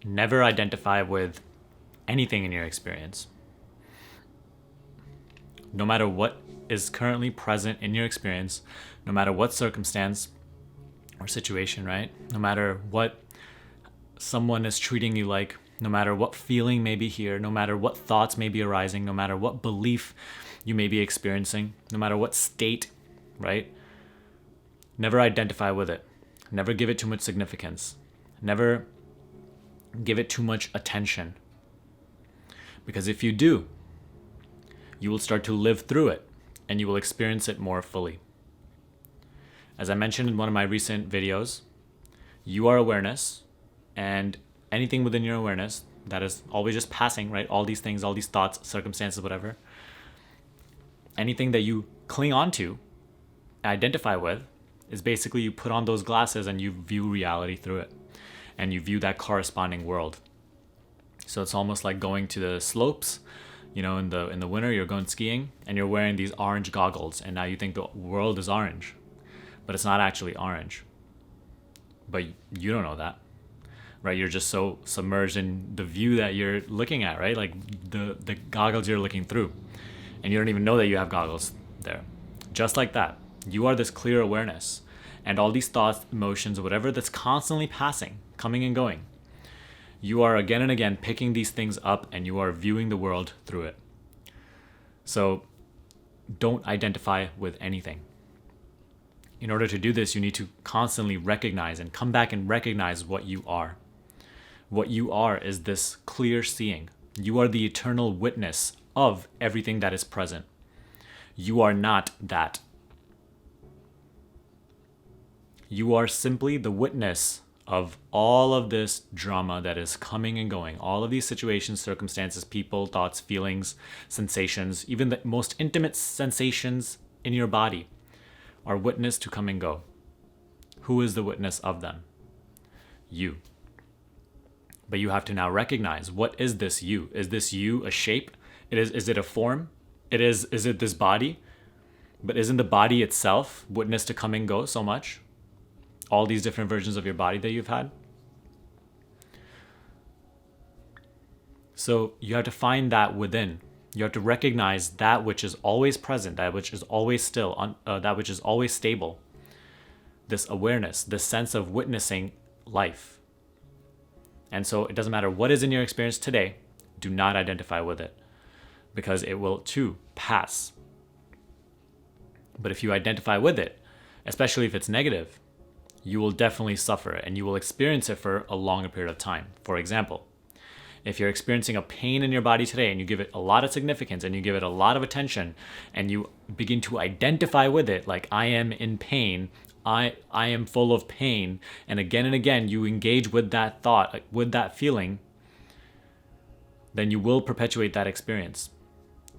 Never identify with anything in your experience. No matter what is currently present in your experience, no matter what circumstance or situation, right? No matter what someone is treating you like, no matter what feeling may be here, no matter what thoughts may be arising, no matter what belief you may be experiencing, no matter what state, right? Never identify with it. Never give it too much significance. Never give it too much attention. Because if you do, you will start to live through it and you will experience it more fully. As I mentioned in one of my recent videos, you are awareness, and anything within your awareness that is always just passing, right? All these things, all these thoughts, circumstances, whatever. Anything that you cling on to, identify with, is basically you put on those glasses and you view reality through it. And you view that corresponding world. So it's almost like going to the slopes, in the winter, you're going skiing and you're wearing these orange goggles, and now you think the world is orange, but it's not actually orange. But you don't know that, right? You're just so submerged in the view that you're looking at, right? Like the goggles you're looking through, and you don't even know that you have goggles there. Just like that, you are this clear awareness, and all these thoughts, emotions, whatever that's constantly passing, coming and going, you are again and again picking these things up and you are viewing the world through it. So don't identify with anything. In order to do this, you need to constantly recognize and come back and recognize what you are. What you are is this clear seeing. You are the eternal witness of everything that is present. You are not that. You are simply the witness of all of this drama that is coming and going, all of these situations, circumstances, people, thoughts, feelings, sensations, even the most intimate sensations in your body are witness to come and go. Who is the witness of them? You. But you have to now recognize, what is this you? Is this you a shape? Is it a form? Is it this body? But isn't the body itself witness to come and go so much? All these different versions of your body that you've had. So you have to find that within. You have to recognize that which is always present, that which is always still, that which is always stable. This awareness, this sense of witnessing life. And so it doesn't matter what is in your experience today, do not identify with it, because it will too pass. But if you identify with it, especially if it's negative, you will definitely suffer it and you will experience it for a longer period of time. For example, if you're experiencing a pain in your body today and you give it a lot of significance and you give it a lot of attention and you begin to identify with it, like I am in pain, I am full of pain, and again you engage with that thought, with that feeling, then you will perpetuate that experience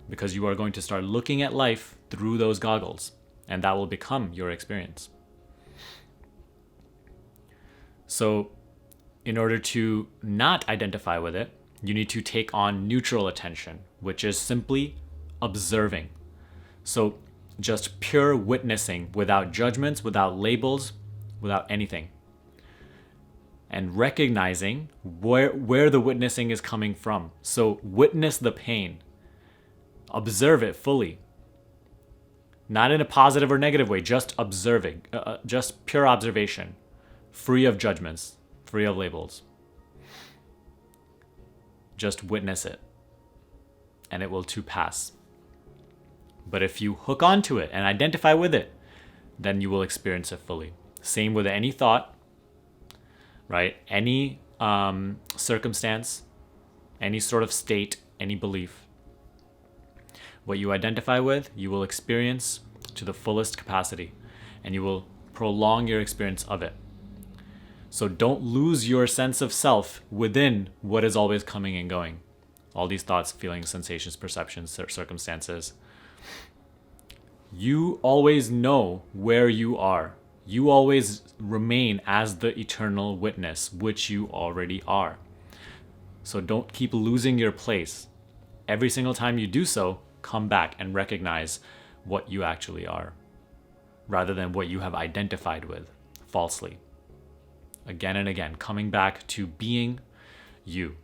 because you are going to start looking at life through those goggles, and that will become your experience. So in order to not identify with it, you need to take on neutral attention, which is simply observing. So just pure witnessing, without judgments, without labels, without anything. And recognizing where the witnessing is coming from. So witness the pain. Observe it fully. Not in a positive or negative way, just observing, just pure observation. Free of judgments, free of labels. Just witness it, and it will too pass. But if you hook onto it and identify with it, then you will experience it fully. Same with any thought, right? Any circumstance, any sort of state, any belief. What you identify with, you will experience to the fullest capacity, and you will prolong your experience of it. So don't lose your sense of self within what is always coming and going. All these thoughts, feelings, sensations, perceptions, circumstances. You always know where you are. You always remain as the eternal witness, which you already are. So don't keep losing your place. Every single time you do so, come back and recognize what you actually are, rather than what you have identified with falsely. Again and again, coming back to being you,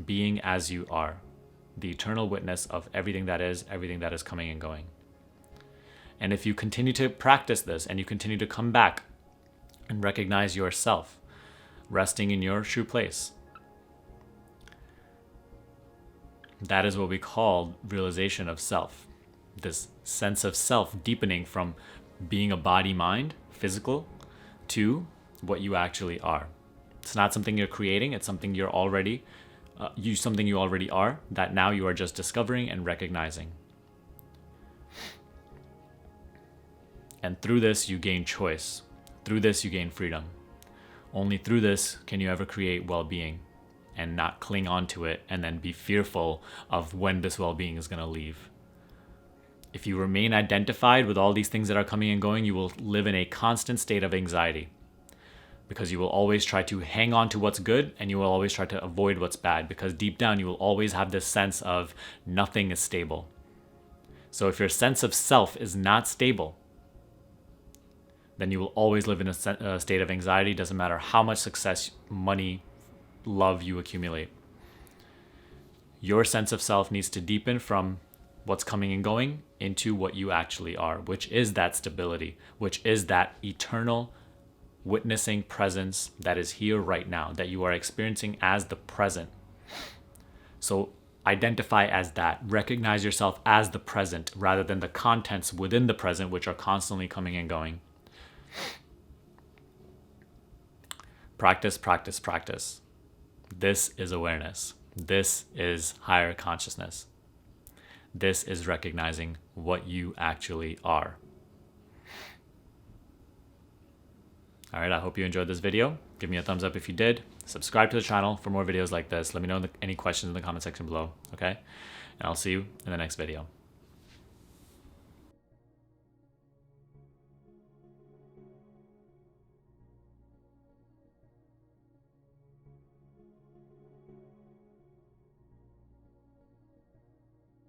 being as you are, the eternal witness of everything that is coming and going. And if you continue to practice this and you continue to come back and recognize yourself, resting in your true place, that is what we call realization of self. This sense of self deepening from being a body, mind, physical, to what you actually are. It's not something you're creating, it's something you're already something you already are, that now you are just discovering and recognizing. And through this, you gain choice. Through this, you gain freedom. Only through this can you ever create well-being and not cling on to it and then be fearful of when this well-being is going to leave. If you remain identified with all these things that are coming and going, you will live in a constant state of anxiety, because you will always try to hang on to what's good and you will always try to avoid what's bad, because deep down you will always have this sense of nothing is stable. So if your sense of self is not stable, then you will always live in a state of anxiety. Doesn't matter how much success, money, love you accumulate. Your sense of self needs to deepen from what's coming and going into what you actually are, which is that stability, which is that eternal witnessing presence that is here right now, that you are experiencing as the present. So identify as that. Recognize yourself as the present rather than the contents within the present, which are constantly coming and going. Practice, practice, practice. This is awareness. This is higher consciousness. This is recognizing what you actually are. All right, I hope you enjoyed this video. Give me a thumbs up if you did. Subscribe to the channel for more videos like this. Let me know any questions in the comment section below, okay? And I'll see you in the next video.